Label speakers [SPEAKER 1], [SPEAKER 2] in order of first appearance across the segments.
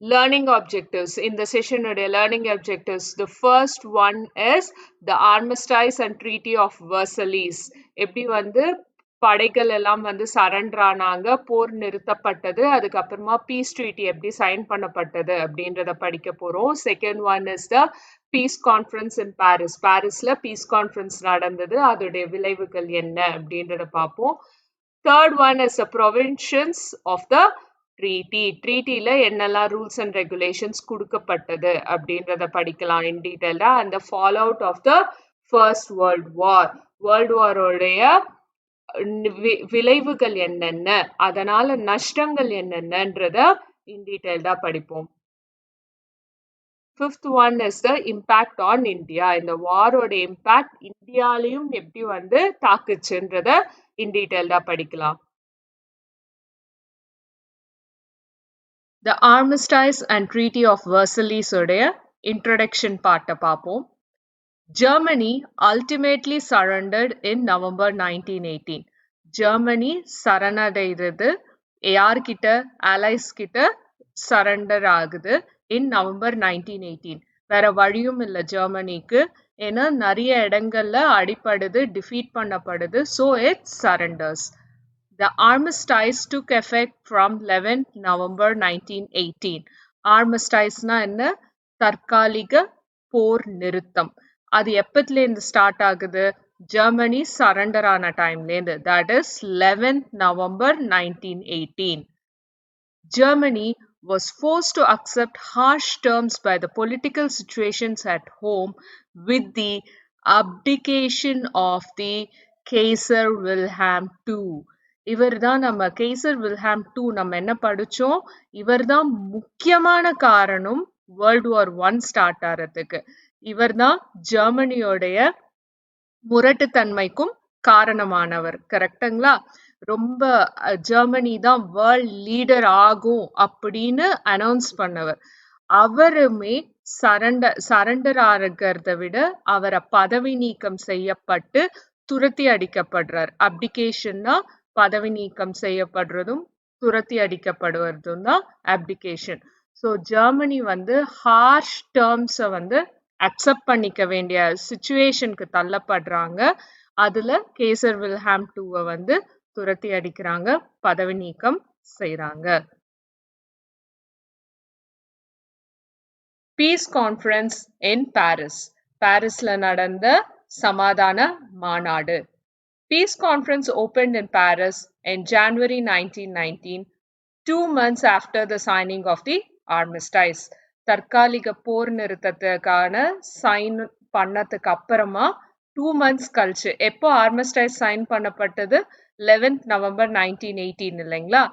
[SPEAKER 1] learning objectives. In the session today, learning objectives. The first one is the Armistice and Treaty of Versailles. எப்படி வந்து படைகள் எல்லாம் வந்து surrender ஆனாங்க, போர் நிறுத்தப்பட்டது, அதுக்கப்புறமா பீஸ் ட்ரீட்டி எப்படி சைன் பண்ணப்பட்டது அப்படின்றத படிக்க போறோம். Second one is the peace conference in Paris. பாரிஸ்ல பீஸ் கான்ஃபரன்ஸ் நடந்தது, அதோடைய விளைவுகள் என்ன அப்படின்றத பார்ப்போம். Third one is the provisions of the ட்ரீட்டில என்னெல்லாம் ரூல்ஸ் அண்ட் ரெகுலேஷன்ஸ் கொடுக்கப்பட்டது அப்படின்றத படிக்கலாம் இன் டீட்டெயிலா. And the fall out of the first world வாரோடைய விளைவுகள் என்னென்ன, அதனால நஷ்டங்கள் என்னென்னன்றத இன் டீட்டெயில்டா படிப்போம். Fifth one is the impact on India. இந்த வாரோட இம்பேக்ட் இந்தியாலையும் எப்படி வந்து தாக்குச்சுன்றத இன் டீட்டெயில்டா படிக்கலாம். The Armistice and Treaty of Versailles உடைய introduction பார்ட்ட பார்ப்போம். Germany ultimately surrendered in November 1918. Germany சரணடைறது யார்கிட்ட, allies கிட்ட சரண்டர் ஆகுது in November 1918. வேற வழியும் இல்லை ஜெர்மனிக்கு, ஏன்னா நிறைய இடங்கள்ல அடிப்படுது, டிஃபீட் பண்ணப்படுது. So it surrenders. The armistice took effect from 11th November 1918. Armistice-னா என்ன? தற்காலிக போர் நிறுத்தம். அது எப்பத்திலேருந்து ஸ்டார்ட் ஆகுது? ஜெர்மனி சரண்டர் ஆன டைம்லேருந்து. That is 11th November 1918. Germany was forced to accept harsh terms by the political situations at home with the abdication of the Kaiser Wilhelm II. இவர் தான் நம்ம geyser வில்ஹாம் II நம்ம என்ன படிச்சோம், இவர் தான் முக்கியமான காரணம் வேர்ல்ட் வார் I ஸ்டார்ட் ஆகிறதுக்கு. இவர் தான் ஜெர்மனியோடைய முரட்டுத்தன்மைக்கும் காரணமானவர். கரெக்டுங்களா? ரொம்ப ஜெர்மனி தான் வேர்ல்ட் லீடர் ஆகும் அப்படின்னு அனௌன்ஸ் பண்ணவர். அவருமே சரண்டர் ஆகிறத விட அவரை பதவி நீக்கம் செய்யப்பட்டு துரத்தி அடிக்கப்படுறார். அப்டிகேஷன்னா பதவி நீக்கம் செய்யப்படுறதும் துரத்தி அடிக்கப்படுவதும் தான் அப்டிகேஷன். ஸோ ஜெர்மனி வந்து ஹார்ஷ் டேர்ம்ஸை வந்து அக்செப்ட் பண்ணிக்க வேண்டிய சிச்சுவேஷனுக்கு தள்ளப்படுறாங்க. அதுல கேசர் வில்ஹாம் II வந்து துரத்தி அடிக்கிறாங்க, பதவி நீக்கம் செய்றாங்க. Peace conference in Paris. பாரிஸ்ல நடந்த சமாதான மாநாடு. Peace conference opened in Paris in January 1919, 2 months after the signing of the armistice. தற்காலிக போர் நிறுத்தத்துக்கான சைன் பண்ணதுக்கு அப்புறமா 2 months கழிச்சு, எப்போ ஆர்மிஸ்டைஸ் சைன் பண்ணப்பட்டது? 11th November 1918 இல்லைங்களா?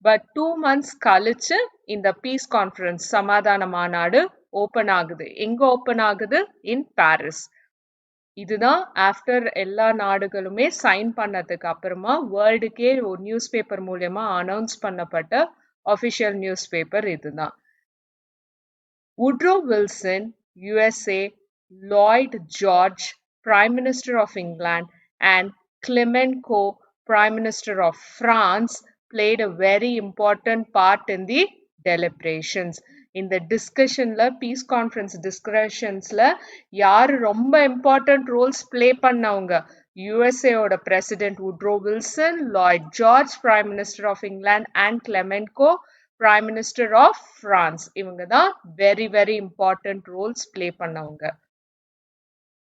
[SPEAKER 1] பட் 2 months கழிச்சு இந்த பீஸ் கான்ஃபரன்ஸ் சமாதான மாநாடு ஓப்பன் ஆகுது. எங்க ஓப்பன் ஆகுது? இன் பாரிஸ். இதுதான் ஆஃப்டர் எல்லா நாடுகளுமே சைன் பண்ணதுக்கு அப்புறமா வேர்ல்டுக்கே ஒரு நியூஸ் பேப்பர் மூலமா அனௌன்ஸ் பண்ணப்பட்ட அஃபிஷியல் நியூஸ் பேப்பர் இதுதான். Woodrow Wilson, USA, Lloyd George, Prime Minister of England, and Clement Coe, Prime Minister of France, played a very important part in the deliberations. இந்த டிஸ்கஷன்ல, piece conference டிஸ்கஷன்ஸ்ல யாரு ரொம்ப important roles play பண்ணவங்க? யுஎஸ்ஏயோட president Woodrow Wilson, Lloyd George prime minister of England, and Clemenceau prime minister of France. இவங்க தான் very very important roles play பண்ணவங்க.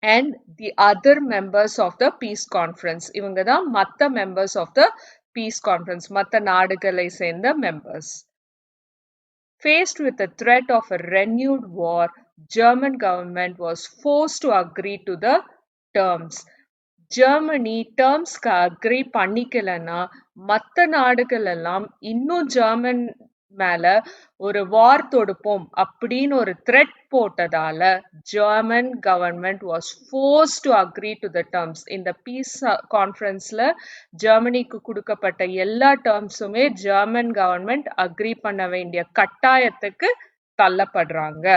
[SPEAKER 1] And the other members of the peace conference, இவங்க தான் மற்ற members of the peace conference, மற்ற நாடுகளை சேர்ந்த members. Faced with the threat of a renewed war, German government was forced to agree to the terms. Germany டேர்ம்ஸ்க்கு agree பண்ணிக்கலன்னா மற்ற நாடுகள் எல்லாம் இன்னும் ஜெர்மன் மேல ஒரு வார் தொடுப்போம் அப்படின்னு ஒரு த்ரெட் போட்டதால German government was forced to agree to the terms. இந்த பீஸ் கான்ஃபரன்ஸ்ல ஜெர்மனிக்கு கொடுக்கப்பட்ட எல்லா டேர்ம்ஸுமே ஜெர்மன் கவர்மெண்ட் அக்ரி பண்ண வேண்டிய கட்டாயத்துக்கு தள்ளப்படுறாங்க.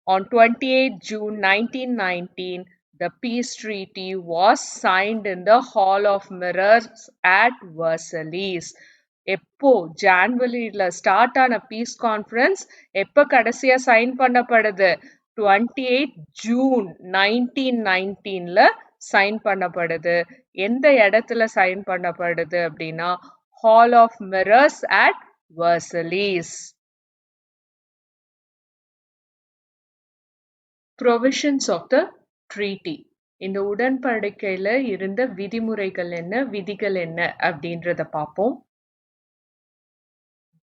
[SPEAKER 1] On 28 June 1919, the peace treaty was signed in the Hall of Mirrors at Versailles. எப்போ ஜான்வரியில ஸ்டார்ட் ஆன பீஸ் கான்ஃபரன்ஸ் எப்ப கடைசியா சைன் பண்ணப்படுது? 28 ஜூன் 1919ல சைன் பண்ணப்படுது. எந்த இடத்துல சைன் பண்ணப்படுது அப்படின்னா hall of mirrors at Versailles. Provisions of the treaty. இந்த உடன்படிக்கையில இருந்த விதிமுறைகள் என்ன, விதிகள் என்ன அப்படின்றத பார்ப்போம்.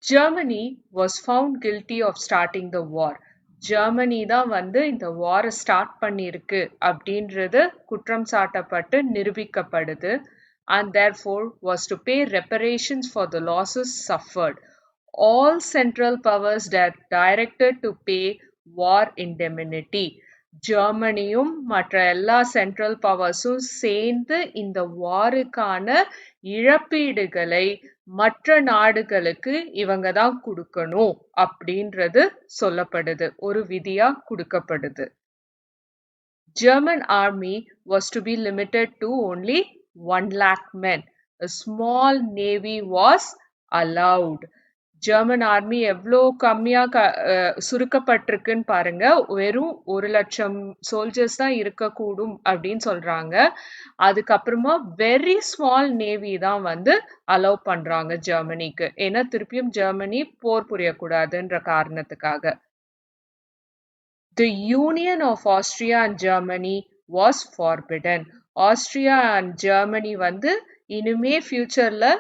[SPEAKER 1] Germany was found guilty of starting the war. Germany தான் வந்து இந்த வாரை ஸ்டார்ட் பண்ணியிருக்கு அப்படின்றது குற்றம் சாட்டப்பட்டு நிரூபிக்கப்படுது. And therefore was to pay reparations for the losses suffered. All central powers were directed to pay war indemnity. ஜெர்மனியும் மற்ற எல்லா சென்ட்ரல் பவர்ஸும் சேர்ந்து இந்த வாருக்கான இழப்பீடுகளை மற்ற நாடுகளுக்கு இவங்க தான் கொடுக்கணும் அப்படின்றது சொல்லப்படுது, ஒரு விதியா கொடுக்கப்படுது. German army was to be limited to only 1 lakh men. A small navy was allowed. German army எவ்வளோ கம்மியா சுருக்கப்பட்டிருக்குன்னு பாருங்க. வெறும் 1,00,000 சோல்ஜர்ஸ் தான் இருக்கக்கூடும் அப்படின்னு சொல்றாங்க. அதுக்கப்புறமா வெரி ஸ்மால் நேவி தான் வந்து அலோவ் பண்றாங்க ஜெர்மனிக்கு. ஏன்னா திருப்பியும் ஜெர்மனி போர் புரியக்கூடாதுன்ற காரணத்துக்காக. The union of Austria and Germany was forbidden. Austria and Germany வந்து இனிமே ஃபியூச்சர்ல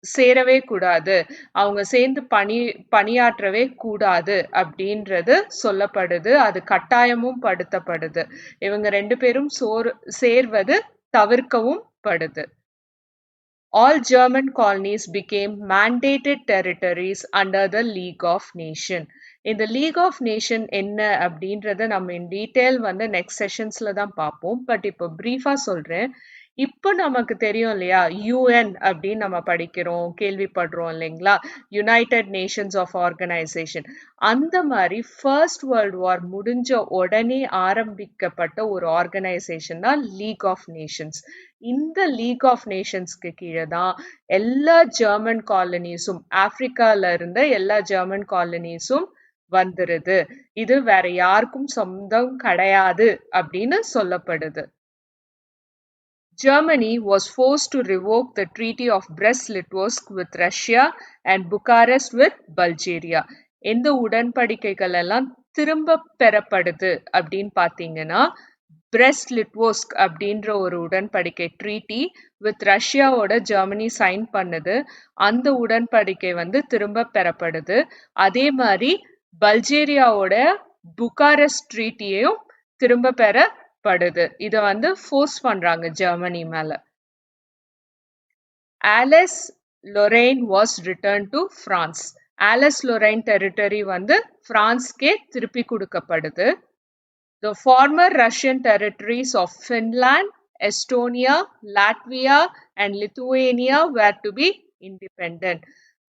[SPEAKER 1] சேரவே கூடாது, அவங்க சேர்ந்து பணியாற்றவே கூடாது அப்படின்றது சொல்லப்படுது. அது கட்டாயமும் படுத்தப்படுது. இவங்க 2 பேரும் சேர்வது தவிர்க்கவும் படுது. All German colonies became mandated territories under the League of Nations. இந்த லீக் ஆஃப் நேஷன் என்ன அப்படின்றத நம்ம இன் டீட்டெயில் வந்து நெக்ஸ்ட் செஷன்ஸ்ல தான் பார்ப்போம். பட் இப்போ பிரீஃபா சொல்றேன். இப்போ நமக்கு தெரியும் இல்லையா, யூஎன் அப்படின்னு நம்ம படிக்கிறோம், கேள்விப்படுறோம் இல்லைங்களா, யுனைடெட் நேஷன்ஸ் ஆஃப் ஆர்கனைசேஷன். அந்த மாதிரி ஃபர்ஸ்ட் வேர்ல்ட் வார் முடிஞ்ச உடனே ஆரம்பிக்கப்பட்ட ஒரு ஆர்கனைசேஷன் தான் லீக் ஆஃப் நேஷன்ஸ். இந்த லீக் ஆஃப் நேஷன்ஸ்க்கு கீழே தான் எல்லா ஜெர்மன் காலனிஸும், ஆப்பிரிக்கால இருந்த எல்லா ஜெர்மன் காலனிஸும் வந்துருது. இது வேற யாருக்கும் சொந்தம் கிடையாது அப்படின்னு சொல்லப்படுது. Germany was forced to revoke the Treaty of Brest-Litovsk with Russia and Bucharest with Bulgaria. எந்த உடன்படிக்கைகள் எல்லாம் திரும்ப பெறப்படுது அப்படின்னு பார்த்தீங்கன்னா, பிரெஸ்ட் லிட்வோஸ்க் அப்படின்ற ஒரு உடன்படிக்கை ட்ரீட்டி வித் ரஷ்யாவோட ஜெர்மனி சைன் பண்ணுது. அந்த உடன்படிக்கை வந்து திரும்ப பெறப்படுது. அதே மாதிரி பல்கேரியாவோட புகாரெஸ்ட் ட்ரீட்டியையும் திரும்ப பெறப்படுது. இத வந்து ஃபோர்ஸ் பண்றாங்க ஜெர்மனி மேல. Hallows Lorraine was return to France. Hallows Lorraine territory வந்து பிரான்ஸ்கே திருப்பி கொடுக்கப்படுது. The former Russian territories of Finland, Estonia, Latvia and Lithuania were to be independent.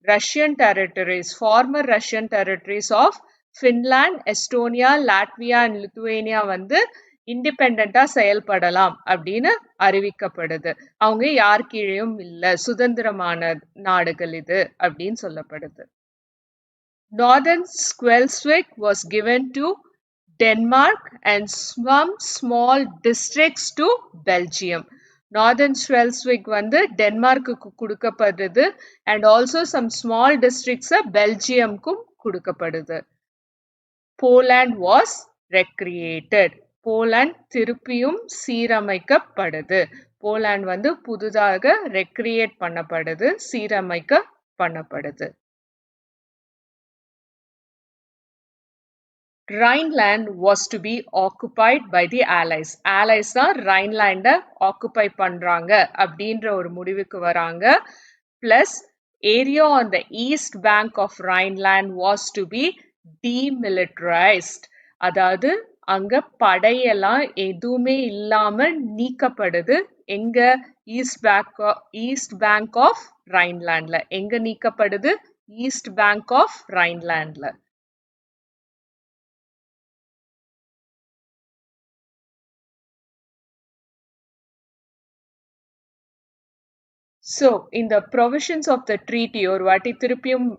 [SPEAKER 1] Russian territories, former Russian territories of Finland, Estonia, Latvia and Lithuania வந்து இண்டிபெண்டா செயல்படலாம் அப்படின்னு அறிவிக்கப்படுது. அவங்க யார் கீழேயும் இல்ல, சுதந்திரமான நாடுகள் இது அப்படின்னு சொல்லப்படுது. Northern Schleswig was given to Denmark and some small districts to Belgium. Northern Schleswig வந்து டென்மார்க்குக்கு கொடுக்கப்படுது and also some small districts பெல்ஜியம்க்கும் கொடுக்கப்படுது. Poland was recreated. போலாந்து திருப்பியும் சீரமைக்கப்படுது. போலாந்து வந்து புதிதாக ரெக்ரியேட் பண்ணப்படுது, சீரமைக்கப்படுது. Rhineland was to be occupied by the Allies. Allies தான் ரைன்லாண்டை occupy பண்றாங்க அப்படின்ற ஒரு முடிவுக்கு வராங்க. Plus, area on the east bank of Rhineland was to be demilitarized. அதாவது அங்க படையெல்லாம் எதுவுமே இல்லாம நீக்கப்படுது. எங்க? ஈஸ்ட் பேங்க் ஆஃப் ரைன்லாண்ட்ல. எங்க நீக்கப்படுது? ஈஸ்ட் பேங்க் ஆஃப் ரைன்லாண்ட்ல. So, in the provisions of the treaty ஒரு வாட்டி திருப்பியும்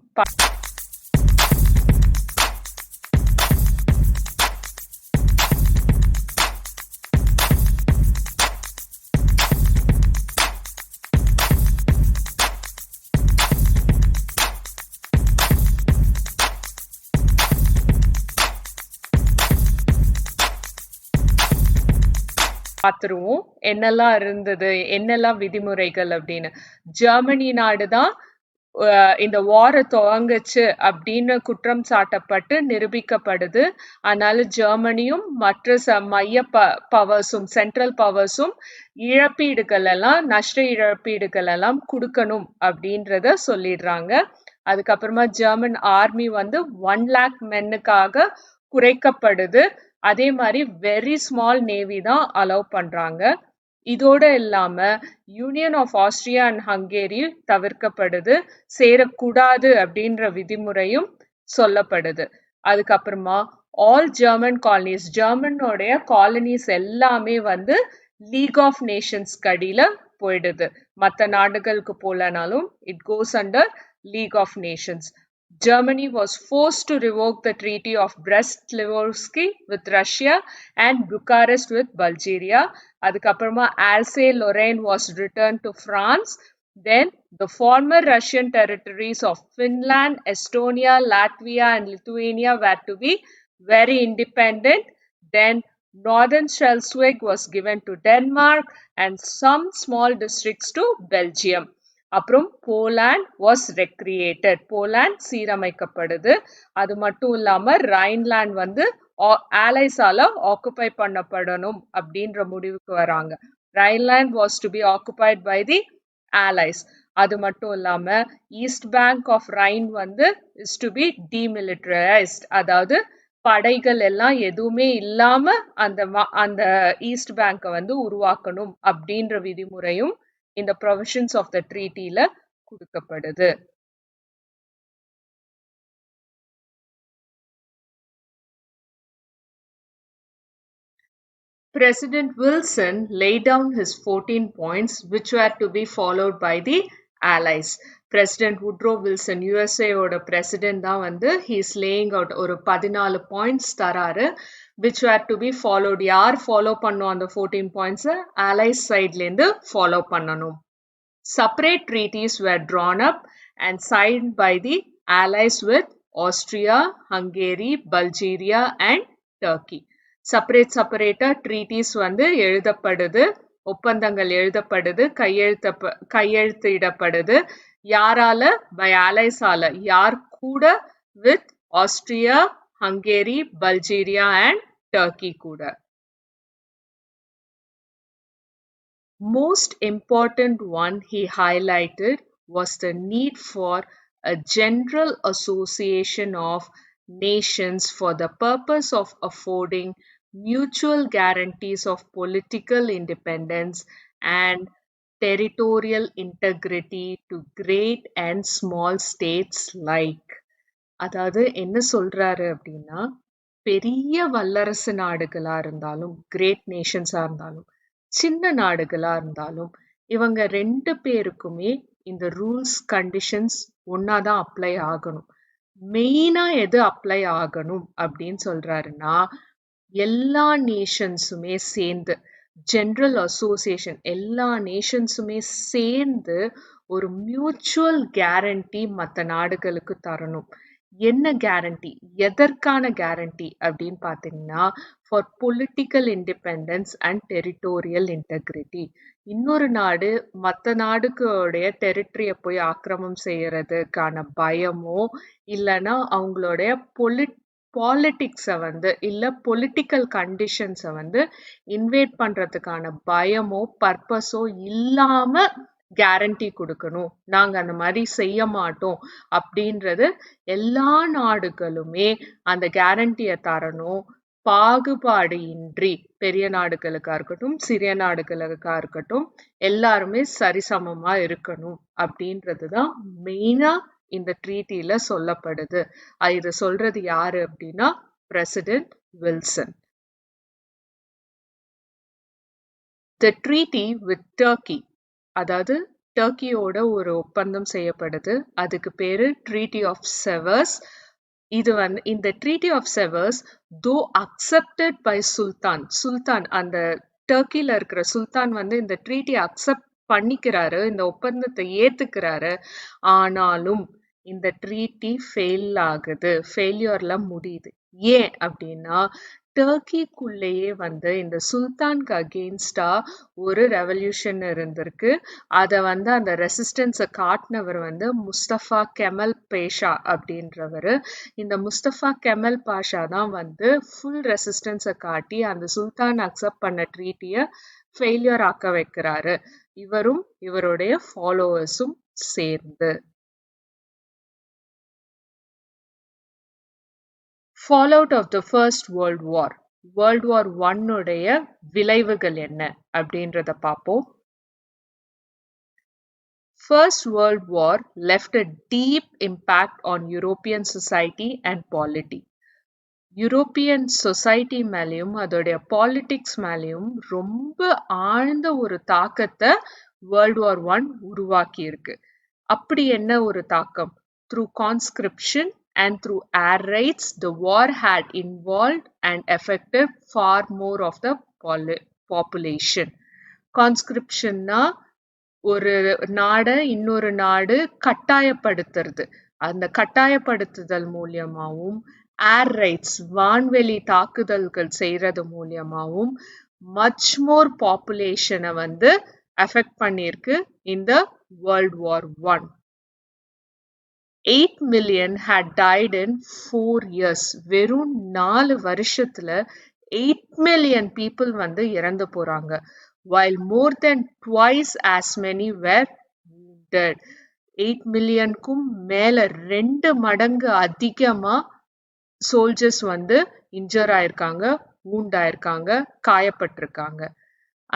[SPEAKER 1] பார்த்துருவோம் என்னெல்லாம் இருந்தது, என்னெல்லாம் விதிமுறைகள் அப்படின்னு. ஜெர்மனி நாடு தான் இந்த வாரை துவங்குச்சு அப்படின்னு குற்றம் சாட்டப்பட்டு நிரூபிக்கப்படுது. அதனால ஜெர்மனியும் மற்ற மைய பவர்ஸும் சென்ட்ரல் பவர்ஸும் இழப்பீடுகள் எல்லாம் நஷ்ட இழப்பீடுகள் எல்லாம் கொடுக்கணும் அப்படின்றத சொல்லிடுறாங்க. அதுக்கப்புறமா ஜெர்மன் ஆர்மி வந்து 1 lakh மென்னுக்காக குறைக்கப்படுது. அதே மாதிரி வெரி ஸ்மால் நேவி தான் அலோவ் பண்றாங்க. இதோட இல்லாம union of Austria and Hungary தவிர்க்கப்படுது, சேரக்கூடாது அப்படின்ற விதிமுறையும் சொல்லப்படுது. அதுக்கப்புறமா ஆல் ஜெர்மன் காலனிஸ், ஜெர்மனோடைய காலனிஸ் எல்லாமே வந்து லீக் ஆஃப் நேஷன்ஸ் கடியில போயிடுது. மற்ற நாடுகளுக்கு போலனாலும் it goes under league of nations. Germany was forced to revoke the Treaty of Brest-Litovsk with Russia and Bucharest with Bulgaria. அதுக்கப்புறமா Alsace-Lorraine was returned to France. Then the former Russian territories of Finland, Estonia, Latvia and Lithuania were to be very independent. Then Northern Schleswig was given to Denmark and some small districts to Belgium. அப்புறம் Poland was ரெக்ரியேட்டட், Poland சீரமைக்கப்படுது. அது மட்டும் இல்லாம ரைன்லாண்ட் வந்து ஆலைஸால occupy பண்ணப்படணும் அப்படின்ற முடிவுக்கு வராங்க. Rhineland was to be occupied by the Allies. அது மட்டும் இல்லாம ஈஸ்ட் பேங்க் ஆஃப் ரைன் வந்து இஸ் டு பி டீமிலிட்டரைஸ்ட், அதாவது படைகள் எல்லாம் எதுவுமே இல்லாம அந்த ஈஸ்ட் பேங்கை வந்து உருவாக்கணும் அப்படின்ற விதிமுறையும் இந்த provisions of the treatyல கொடுக்கப்படுது. President Wilson laid down his 14 points which were to be followed by the allies. President Woodrow Wilson, USA ஓட president தான் வந்து he is laying out ஒரு 14 points தராரு which were to be followed. யார் follow பண்ணும் அந்த 14 points? allies sideலேருந்து follow பண்ணணும். Separate treaties were drawn up and signed by the allies with Austria, Hungary, Bulgaria and Turkey. செப்பரேட்டா treaties வந்து எழுதப்படுது, ஒப்பந்தங்கள் எழுதப்படுது, கையெழுத்திடப்படுது. யாரால? பை அலைஸால. யார் கூட? With Austria, Hungary, Bulgaria and Turkey கூட. Most important one he highlighted was the need for a general association of nations for the purpose of affording mutual guarantees of political independence and territorial integrity to great and small states like. அதாவது என்ன சொல்றாரு அப்படின்னா, பெரிய வல்லரசு நாடுகளா இருந்தாலும், great நேஷன்ஸா இருந்தாலும், சின்ன நாடுகளா இருந்தாலும், இவங்க 2 பேருக்குமே இந்த ரூல்ஸ் கண்டிஷன்ஸ் ஒன்னாதான் அப்ளை ஆகணும். மெயினா எது அப்ளை ஆகணும் அப்படின்னு சொல்றாருன்னா, எல்லா நேஷன்ஸுமே சேர்ந்து, ஜெனரல் அசோசியேஷன் எல்லா நேஷன்ஸுமே சேர்ந்து ஒரு மியூச்சுவல் கேரண்டி மற்ற நாடுகளுக்கு தரணும். என்ன கேரண்டி? எதற்கான கேரண்டி அப்படின்னு பார்த்தீங்கன்னா, for political independence and territorial integrity. இன்னொரு நாடு மற்ற நாடுகளுடைய டெரிட்டரியை போய் ஆக்கிரமம் செய்யறதுக்கான பயமோ இல்லைன்னா அவங்களுடைய பாலிட்டிக்ஸை வந்து இல்லை பொலிட்டிக்கல் கண்டிஷன்ஸை வந்து இன்வேட் பண்றதுக்கான பயமோ பர்பஸோ இல்லாம கேரண்டி கொடுக்கணும், நாங்க அந்த மாதிரி செய்ய மாட்டோம் அப்படின்றது எல்லா நாடுகளுமே அந்த கேரண்டியை தரணும். பாகுபாடு இன்றி, பெரிய நாடுகளுக்கா இருக்கட்டும் சிறிய நாடுகளுக்கா இருக்கட்டும், எல்லாருமே சரிசமமா இருக்கணும் அப்படின்றதுதான் மெயினா இந்த ட்ரீட்டில சொல்லப்படுது. இது சொல்றது யாரு அப்படின்னா president Wilson. The treaty with Turkey, அதாவது டர்க்கியோட ஒரு ஒப்பந்தம் செய்யப்படுது. அதுக்கு பேரு ட்ரீட்டி ஆஃப் செவர்ஸ். இது வந்து இந்த ட்ரீட்டி ஆஃப் செவர்ஸ் தோ அக்செப்டட் பை சுல்தான் அந்த டர்க்கில இருக்கிற சுல்தான் வந்து இந்த ட்ரீட்டி அக்செப்ட் பண்ணிக்கிறாரு, இந்த ஒப்பந்தத்தை ஏத்துக்கிறாரு. ஆனாலும் இந்த ட்ரீட்டி ஃபெயிலியர்ல முடியுது. ஏன் அப்படின்னா டர்க்கிக்குள்ளேயே வந்து இந்த சுல்தானுக்கு அகெயின்ஸ்டா ஒரு ரெவல்யூஷன் இருந்திருக்கு. அத வந்து அந்த ரெசிஸ்டன்ஸை காட்டினவர் வந்து முஸ்தபா கெமல் பேஷா அப்படின்றவர். இந்த முஸ்தபா கெமல் பாஷா தான் வந்து ஃபுல் ரெசிஸ்டன்ஸை காட்டி அந்த சுல்தான் அக்செப்ட் பண்ண ட்ரீட்டியை ஃபெயிலியர் ஆக்க வைக்கிறாரு. இவரும் இவருடைய ஃபாலோவர்ஸும் சேர்ந்து. Fallout of the First World War. World War I உடைய விளைவுகள் என்ன அப்படின்றத பார்ப்போம். First World War left a deep impact on European society and polity. European society மேலேயும் அதோடைய பாலிடிக்ஸ் மேலேயும் ரொம்ப ஆழ்ந்த ஒரு தாக்கத்தை வேர்ல்ட் வார் I உருவாக்கி இருக்கு. அப்படி என்ன ஒரு தாக்கம்? Through conscription and through air raids, the war had involved and affected far more of the population. Conscriptionனா ஒரு நாடை இன்னொரு நாடு கட்டாயப்படுத்துறது. அந்த கட்டாயப்படுத்துதல் மூலியமாவும் ஏர் ரைட்ஸ் வான்வெளி தாக்குதல்கள் செய்யறது மூலியமாவும் மச் மோர் பாப்புலேஷனை வந்து அஃபெக்ட் பண்ணியிருக்கு இந்த world war I. 8 million had died in 4 years. வெறும் 4 வருஷத்துல 8 million people வந்து இறந்து போறாங்க. While more than twice as many were wounded. 8 millionக்கும் மேல 2 மடங்கு அதிகமா சோல்ஜர்ஸ் வந்து இன்ஜர் ஆயிருக்காங்க, wound ஆயிருக்காங்க, காயப்பட்டிருக்காங்க.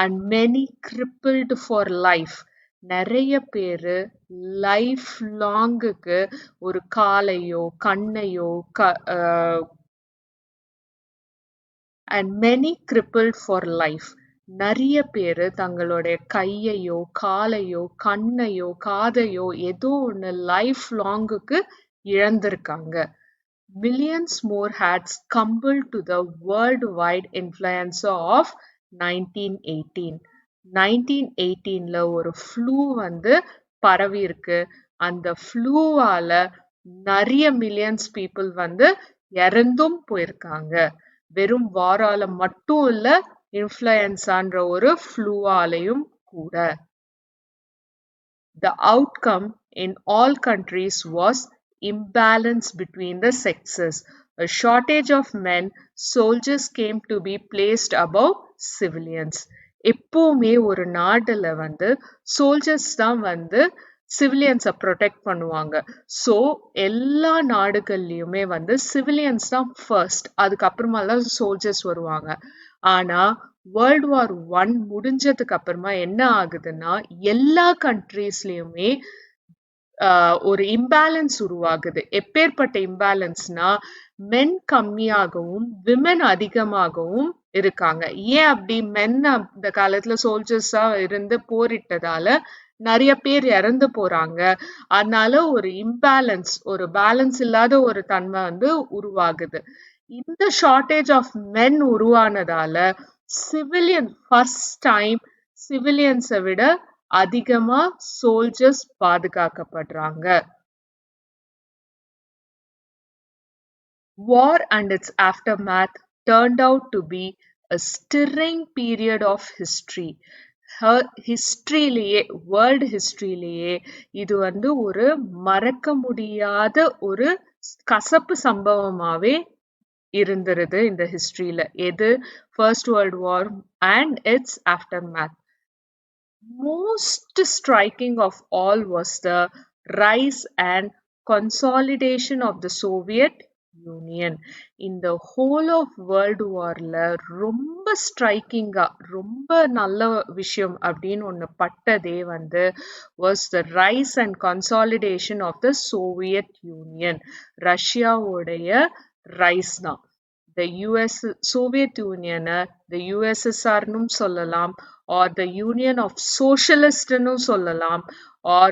[SPEAKER 1] And many crippled for life. நிறைய பேரு லைஃப் லாங்குக்கு ஒரு காலையோ கண்ணையோ and many crippled for life. நிறைய பேரு தங்களுடைய கையையோ காலையோ கண்ணையோ காதையோ ஏதோ ஒன்று life லாங்குக்கு இழந்திருக்காங்க. Millions more had succumbed to the worldwide influenza of 1918. 1918ல ஒரு ஃப்ளூ வந்து பரவி இருக்கு. அந்த ஃப்ளூவால நிறைய மில்லியன்ஸ் பீப்புள் வந்து இறந்தும் போயிருக்காங்க. வெறும் வாரால மட்டும் இல்ல, இன்ஃப்ளூயன்ஸான்ற ஒரு ஃப்ளூவாலையும் கூட. The outcome in all countries was imbalance between the sexes. A shortage of men, soldiers came to be placed above civilians. எப்பவுமே ஒரு நாட்டுல வந்து சோல்ஜர்ஸ் தான் வந்து சிவிலியன்ஸை ப்ரொடெக்ட் பண்ணுவாங்க. ஸோ எல்லா நாடுகள்லயுமே வந்து சிவிலியன்ஸ் தான் ஃபர்ஸ்ட், அதுக்கப்புறமா தான் சோல்ஜர்ஸ் வருவாங்க. ஆனா வேர்ல்ட் வார் I முடிஞ்சதுக்கு அப்புறமா என்ன ஆகுதுன்னா எல்லா கண்ட்ரீஸ்லயுமே ஒரு இம்பேலன்ஸ் உருவாகுது. எப்பேற்பட்ட இம்பேலன்ஸ்னா மென் கம்மியாகவும் விமென் அதிகமாகவும் இருக்காங்க. ஏன் அப்படி? மென் அந்த காலத்துல சோல்ஜர்ஸா இருந்து போரிட்டதால நிறைய பேர் இறந்து போறாங்க. அதனால ஒரு இம்பேலன்ஸ், ஒரு பேலன்ஸ் இல்லாத ஒரு தன்மை வந்து உருவாகுது. இந்த ஷார்டேஜ் ஆஃப் மென் உருவானதால சிவிலியன் ஃபர்ஸ்ட் டைம் சிவிலியன்ஸை விட அதிகமா சோல்ஜர்ஸ் பாதுகாக்கப்படுறாங்க. War and its aftermath turned out to be a stirring period of history. ஹிஸ்டரியிலேயே, வேர்ல்டு ஹிஸ்டரியிலேயே இது வந்து ஒரு மறக்க முடியாத ஒரு கசப்பு சம்பவமாவே இருந்திருது இந்த ஹிஸ்டரியில. எது? First world war and its aftermath. Most striking of all was the rise and consolidation of the Soviet Union. In the whole of World Warல ரொம்ப ஸ்ட்ரைக்கிங்கா, ரொம்ப நல்ல விஷயம் அப்படின்னு ஒன்று பட்டதே வந்து was the rise and consolidation of the Soviet Union. ரஷ்யாவுடைய rice தான். The US, Soviet யூனியனை the USSRனும் சொல்லலாம், or the Union of Socialists ன்னு சொல்லலாம் or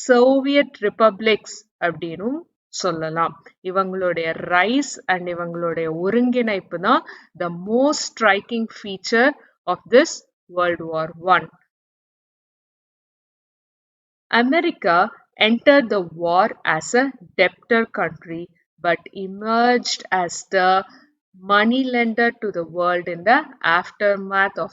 [SPEAKER 1] Soviet Republics அப்படின்னும் சொல்லலாம். இவங்களுடைய ரைஸ் அண்ட் இவங்களுடைய ஒருங்கிணைப்பு தான் the most striking feature of this World War I. America entered the war as a debtor country but emerged as the moneylender to the world in the aftermath of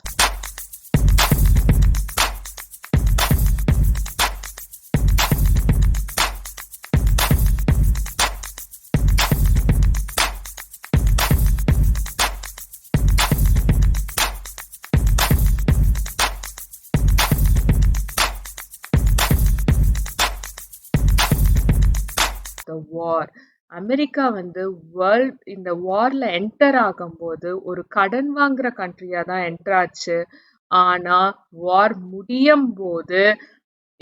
[SPEAKER 1] the war. America வந்து இந்த வார்ல enter ஆகும்போது ஒரு கடன் வாங்குற கண்ட்ரியா தான் enter ஆச்சு. ஆனா war முடியும் போது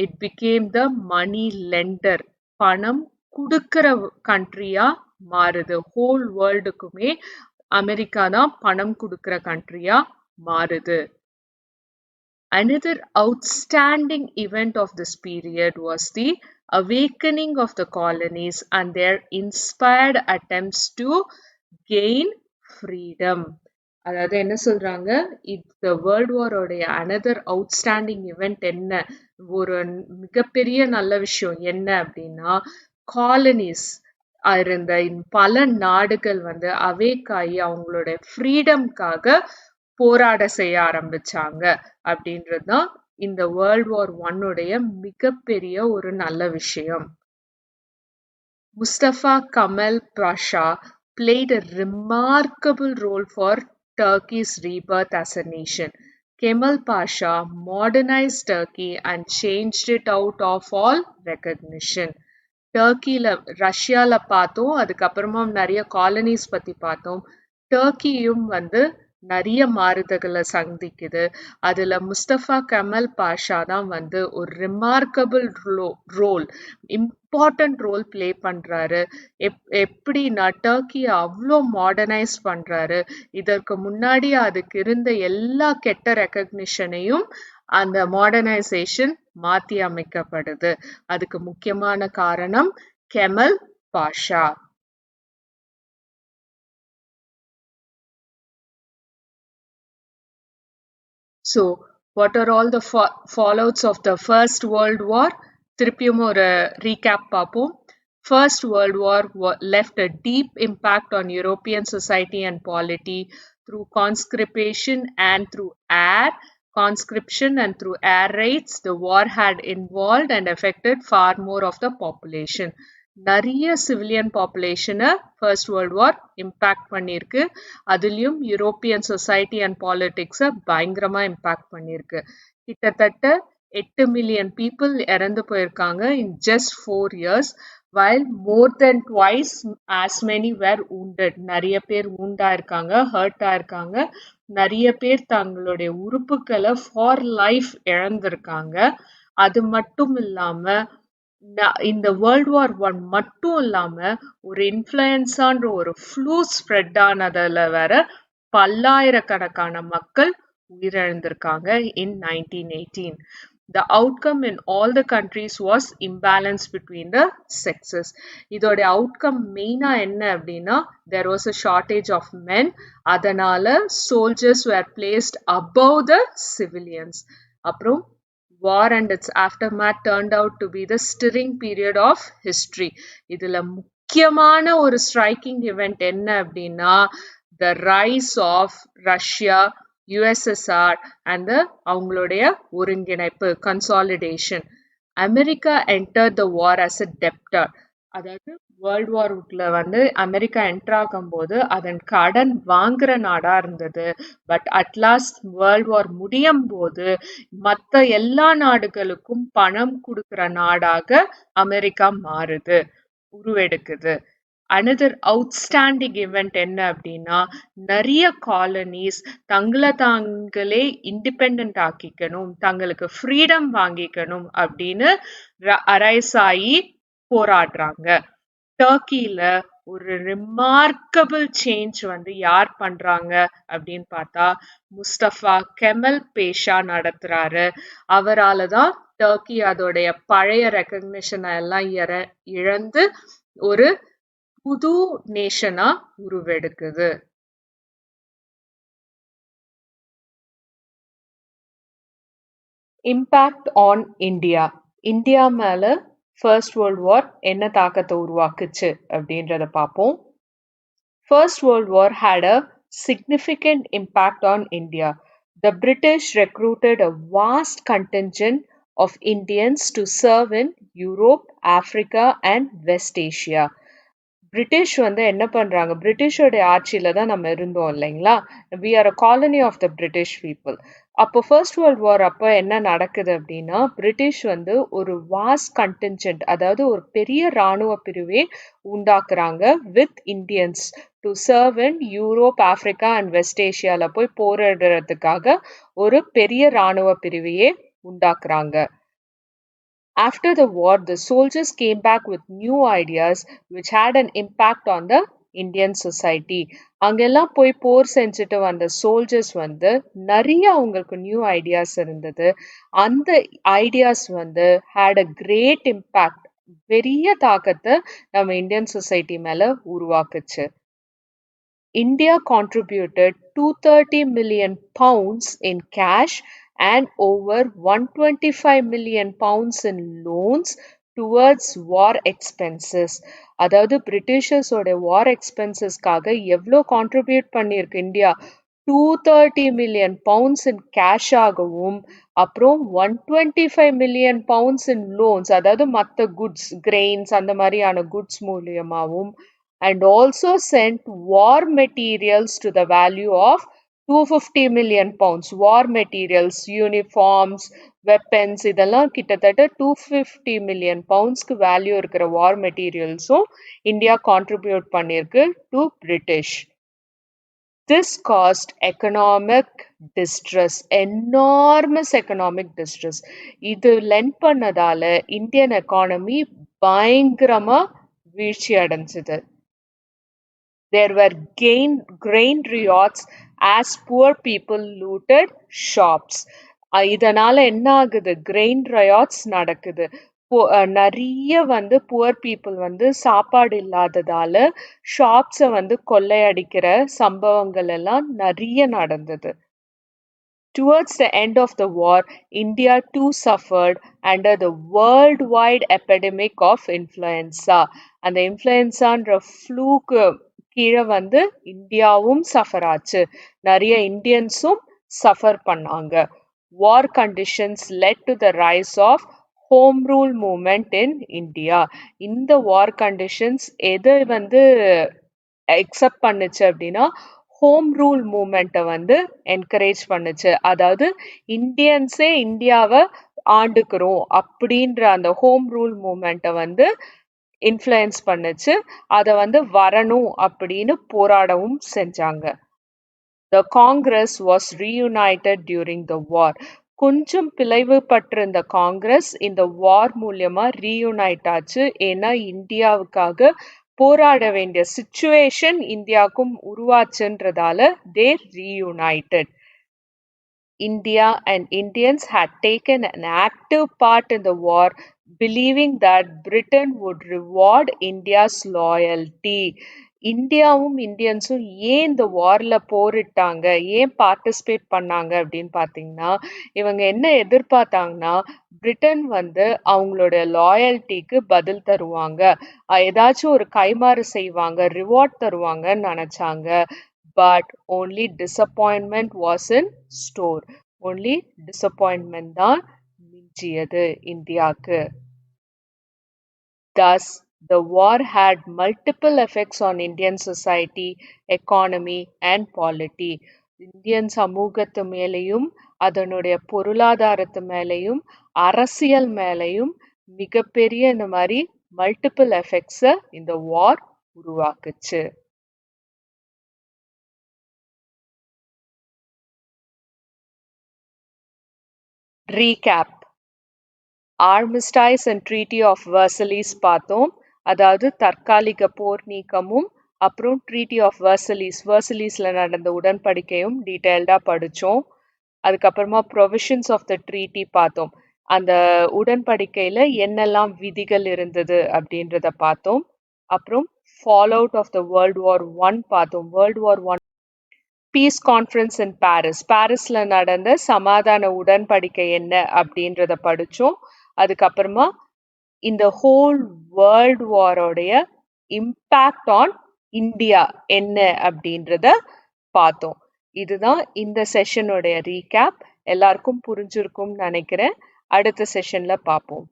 [SPEAKER 1] it becomes the money lender, பணம் கொடுக்கிற கண்ட்ரியா மாறுது. ஹோல் வேர்ல்டுக்குமே அமெரிக்கா தான் பணம் கொடுக்கிற கண்ட்ரியா மாறுது. Another outstanding event of this period was the awakening of the colonies and their inspired attempts to gain freedom. அதாவது என்ன சொல்றாங்க, இந்த வேர்ல்ட் வாரோடைய அனதர் அவுட்ஸ்டாண்டிங் இவெண்ட் என்ன, ஒரு மிகப்பெரிய நல்ல விஷயம் என்ன அப்படின்னா, காலனிஸ் இருந்த பல நாடுகள் வந்து அவேக்காயி அவங்களுடைய ஃப்ரீடம்காக போராட செய்ய ஆரம்பிச்சாங்க அப்படின்றதுதான் இந்த வேர்ல்ட் வார் ஒன்னுடைய மிகப்பெரிய ஒரு நல்ல விஷயம். Mustafa Kemal Pasha played a remarkable role for Turkey's rebirth as a nation. Kemal Pasha modernized Turkey and changed it out of all recognition. டர்க்கியில் ரஷ்யாவில் பார்த்தோம், அதுக்கப்புறமா நிறைய காலனிஸ் பற்றி பார்த்தோம். டர்க்கியும் வந்து நிறைய மாறுதல்களை சந்திக்குது. அதில் முஸ்தபா கமல் பாஷா தான் வந்து ஒரு remarkable role, important role play பண்ணுறாரு. எப்படின்னா டர்க்கியை அவ்வளோ மாடர்னைஸ் பண்ணுறாரு. இதற்கு முன்னாடி அதுக்கு இருந்த எல்லா கெட்ட ரெக்கக்னிஷனையும் அந்த மாடர்னைசேஷன் மாற்றி அமைக்கப்படுது. அதுக்கு முக்கியமான காரணம் Kemal Pasha. So, what are all the fallouts of the First World War? திருப்பியும் ஒரு recap பார்ப்போம். First World War left a deep impact on European society and polity through conscription and through conscription and through air raids. The war had involved and affected far more of the population. நிறைய civilian பாப்புலேஷனை first world war impact பண்ணியிருக்கு. அதுலேயும் European society and பாலிட்டிக்ஸை பயங்கரமாக impact பண்ணியிருக்கு. கிட்டத்தட்ட 8 million people இறந்து போயிருக்காங்க in just 4 years, while more than twice as many were wounded. நிறைய பேர் wound-ஆயிருக்காங்க, hurt-ஆயிருக்காங்க. நிறைய பேர் தங்களுடைய உறுப்புகளை ஃபார் லைஃப் இழந்திருக்காங்க. அது மட்டும் இல்லாமல் இந்த வேர்ல்ட் வார் ஒன் மட்டும் இல்லாம ஒரு இன்ஃப்ளூயன்ஸான்ற ஒரு ஃப்ளூ ஸ்ப்ரெட் ஆனதுல வேற பல்லாயிரக்கணக்கான மக்கள் உயிரிழந்திருக்காங்க இன் 1918. The outcome in all the countries was imbalance between the sexes. இதோட அவுட்கம் மெயினா என்ன அப்படின்னா, there was a shortage of men. அதனால soldiers were placed above the civilians. அப்புறம் war and its aftermath turned out to be the stirring period of history. இதுல முக்கியமான ஒரு striking event என்ன அப்படின்னா, the rise of Russia, USSR and அவங்களுடைய ஒருங்கிணைப்பு, consolidation. America entered the war as a debtor. அதாவது world வார்ல வந்து அமெரிக்கா என்டர் ஆகும்போது அதன் கடன் வாங்குற நாடா இருந்தது. பட் அட்லாஸ்ட் வேர்ல்ட் வார் முடியும் போது மற்ற எல்லா நாடுகளுக்கும் பணம் கொடுக்கிற நாடாக அமெரிக்கா மாறுது, உருவெடுக்குது. அனதர் அவுட்ஸ்டாண்டிங் இவெண்ட் என்ன அப்படின்னா, நிறைய காலனிஸ் தங்களை தாங்களே இண்டிபெண்ட் ஆக்கிக்கணும், தங்களுக்கு ஃப்ரீடம் வாங்கிக்கணும் அப்படின்னு அரைஸ் ஆகி போராடுறாங்க. டர்க்கில ஒரு ரிமார்க்கபிள் சேஞ்ச் வந்து யார் பண்றாங்க அப்படின்னு பார்த்தா முஸ்தபா கெமல் பேஷா நடத்துறாரு. அவரால தான் டர்க்கி அதோடைய பழைய ரெக்கக்னிஷன் எல்லாம் இழந்து ஒரு புது நேஷனா உருவெடுக்குது. Impact on India. இந்தியா மேல ஃபர்ஸ்ட் வேர்ல்ட் வார் என்ன தாக்கத்தை உருவாக்குச்சு அப்படின்றத பார்ப்போம். First World War had a significant impact on India. The British recruited a vast contingent of Indians to serve in Europe, Africa, and West Asia. British வந்து என்ன பண்றாங்க? பிரிட்டிஷோட ஆட்சியில தான் நம்ம இருந்தோம் இல்லைங்களா? We are a colony of the British people. அப்போ ஃபர்ஸ்ட் வேர்ல்ட் வார் அப்போ என்ன நடக்குது அப்படின்னா, பிரிட்டிஷ் வந்து ஒரு வாஸ்ட் கண்டின்ஜென்ட், அதாவது ஒரு பெரிய ராணுவ பிரிவே உண்டாக்குறாங்க with Indians to serve in Europe, Africa and West ஏஷியால போய் போரிடுறதுக்காக ஒரு பெரிய ராணுவ பிரிவையே உண்டாக்குறாங்க. After the war, the soldiers came back with new ideas which had an impact on the Indian society. அங்கெல்லாம் போய் போர் செஞ்சுட்டு வந்த சோல்ஜர்ஸ் வந்து நிறைய அவங்களுக்கு நியூ ஐடியாஸ் இருந்தது. அந்த ஐடியாஸ் வந்து had a great impact, பெரிய தாக்கத்தை நம்ம இந்தியன் சொசைட்டி மேல உருவாக்குச்சு. India contributed 230 million pounds in cash and over 125 million pounds in loans towards war expenses. அதாவது பிரிட்டிஷர்ஸோட வார் எக்ஸ்பென்சஸ்க்காக எவ்வளோ கான்ட்ரிபியூட் பண்ணியிருக்கு India? 230 million pounds in cash ஆகவும், அப்புறம் 125 மில்லியன் பவுண்ட்ஸ் இன் லோன்ஸ், அதாவது மற்ற குட்ஸ், கிரெயின்ஸ் அந்த மாதிரியான குட்ஸ் மூலியமாகவும், and also sent war materials to the value of 250 million pounds. War materials, uniforms, weapons இதெல்லாம் கிட்டத்தட்ட 250 million poundsக்கு வேல்யூ இருக்கிற வார் மெட்டீரியல்ஸும் இந்தியா கான்ட்ரிபியூட் பண்ணியிருக்கு to British. This caused economic distress, enormous economic distress. இது lend பண்ணதால Indian economy பயங்கரமா வீழ்ச்சி அடைஞ்சது. There were grain riots as poor people looted shops. இதனால என்ன ஆகுது? கிரெயின் ரயாட்ஸ் நடக்குது. நிறைய வந்து புவர் பீப்புள் வந்து சாப்பாடு இல்லாததால ஷாப்ஸை வந்து கொள்ளையடிக்கிற சம்பவங்கள் எல்லாம் நிறைய நடந்தது. Towards the end of the war, India too suffered under the worldwide epidemic of influenza. அந்த இன்ஃப்ளூயன்ஸான்ற ஃப்ளூக்கு கீழே வந்து இந்தியாவும் சஃபர் ஆச்சு. நிறைய இந்தியன்ஸும் சஃபர் பண்ணாங்க. War conditions led to the rise of home rule movement in India. இந்த war conditions எது வந்து எக்ஸப்ட் பண்ணுச்சு அப்படின்னா ஹோம் ரூல் மூமெண்ட்டை வந்து என்கரேஜ் பண்ணுச்சு. அதாவது இந்தியன்ஸே இந்தியாவை ஆண்டுக்கிறோம் அப்படின்ற அந்த ஹோம் ரூல் மூமெண்ட்டை வந்து இன்ஃப்ளூயன்ஸ் பண்ணுச்சு. அதை வந்து வரணும் அப்படின்னு போராடவும் செஞ்சாங்க. The Congress was reunited during the war. கொஞ்சம் பிளவுபட்டிருந்த காங்கிரஸ் இந்த வார் மூலியமா ரீயூனைட் ஆச்சு. ஏன்னா இந்தியாவுக்காக போராட வேண்டிய சிச்சுவேஷன் இந்தியாவுக்கும் உருவாச்சுன்றதால they reunited. India and Indians had taken an active part in the war, believing that Britain would reward India's loyalty. இந்தியாவும் இந்தியன்ஸும் ஏன் இந்த வார்ல போரிட்டாங்க, ஏன் பார்ட்டிசிபேட் பண்ணாங்க அப்படின்னு பார்த்தீங்கன்னா, இவங்க என்ன எதிர்பார்த்தாங்கன்னா, பிரிட்டன் வந்து அவங்களோட லாயல்ட்டிக்கு பதில் தருவாங்க, ஏதாச்சும் ஒரு கைமாறு செய்வாங்க, ரிவார்ட் தருவாங்கன்னு நினைச்சாங்க. But only disappointment was in store. Only disappointment தான் மிஞ்சியது இந்தியாவுக்கு. Thus, the war had multiple effects on Indian society, economy and polity. Indian சமூகத்து மேலேயும் அதனுடைய பொருளாதாரத்து மேலேயும் அரசியல் மேலேயும் மிகப்பெரிய இந்த மாதிரி மல்டிபிள் எஃபெக்ட்ஸை இந்த வார் உருவாக்குச்சு. Recap. Armistice and Treaty of Versailles பார்த்தோம். அதாவது தற்காலிக போர் நீக்கமும் அப்புறம் ட்ரீட்டி ஆஃப் வெர்சலிஸ்ல நடந்த உடன்படிக்கையும் டீட்டெயில்டா படிச்சோம். அதுக்கப்புறமா ப்ரொவிஷன்ஸ் ஆஃப் த ட்ரீட்டி பார்த்தோம். அந்த உடன்படிக்கையில என்னெல்லாம் விதிகள் இருந்தது அப்படின்றத பார்த்தோம். அப்புறம் fall out of the world war 1 பார்த்தோம். World war 1 peace conference in பாரிஸ்ல நடந்த சமாதான உடன்படிக்கை என்ன அப்படின்றத படிச்சோம். அதுக்கப்புறமா இந்த ஹோல் வேர்ல்ட் வாரோடைய இம்பேக்ட் ஆன் இந்தியா என்ன அப்படின்றத பார்த்தோம். இதுதான் இந்த செஷனோடைய ரீகேப். எல்லாருக்கும் புரிஞ்சிருக்கும்னு நினைக்கிறேன். அடுத்த செஷன்ல பார்ப்போம்.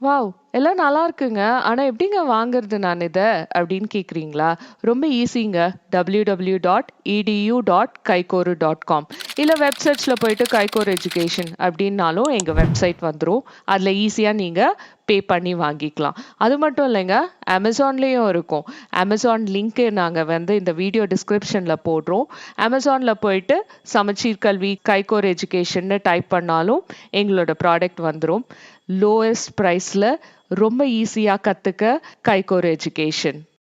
[SPEAKER 2] வாவ்! எல்லாம் நல்லா இருக்குங்க. ஆனா எப்படிங்க வாங்குறது நான் இத? அப்படின்னு கேட்குறீங்களா? ரொம்ப ஈஸிங்க. www.edu.kaikoru.com இல்ல வெப் சர்ச்ல போயிட்டு கைகோர் எஜுகேஷன் அப்படின்னாலும் எங்க வெப்சைட் வந்துரும். அதுல ஈஸியா நீங்க பே பண்ணி வாங்கிக்கலாம். அது மட்டும் இல்லைங்க, அமேசான்லயும் இருக்கும். அமேசான் லிங்க் நாங்க இந்த வீடியோ டிஸ்கிரிப்ஷன்ல போடுறோம். அமேசான்ல போயிட்டு சமச்சீர் கல்வி கைகோர் எஜுகேஷன்னு டைப் பண்ணாலும் எங்களோட ப்ராடக்ட் வந்துரும். லோயஸ்ட் ப்ரைஸ்ல ரொம்ப ஈஸியா கத்துக்க கைகோர் எஜுகேஷன்.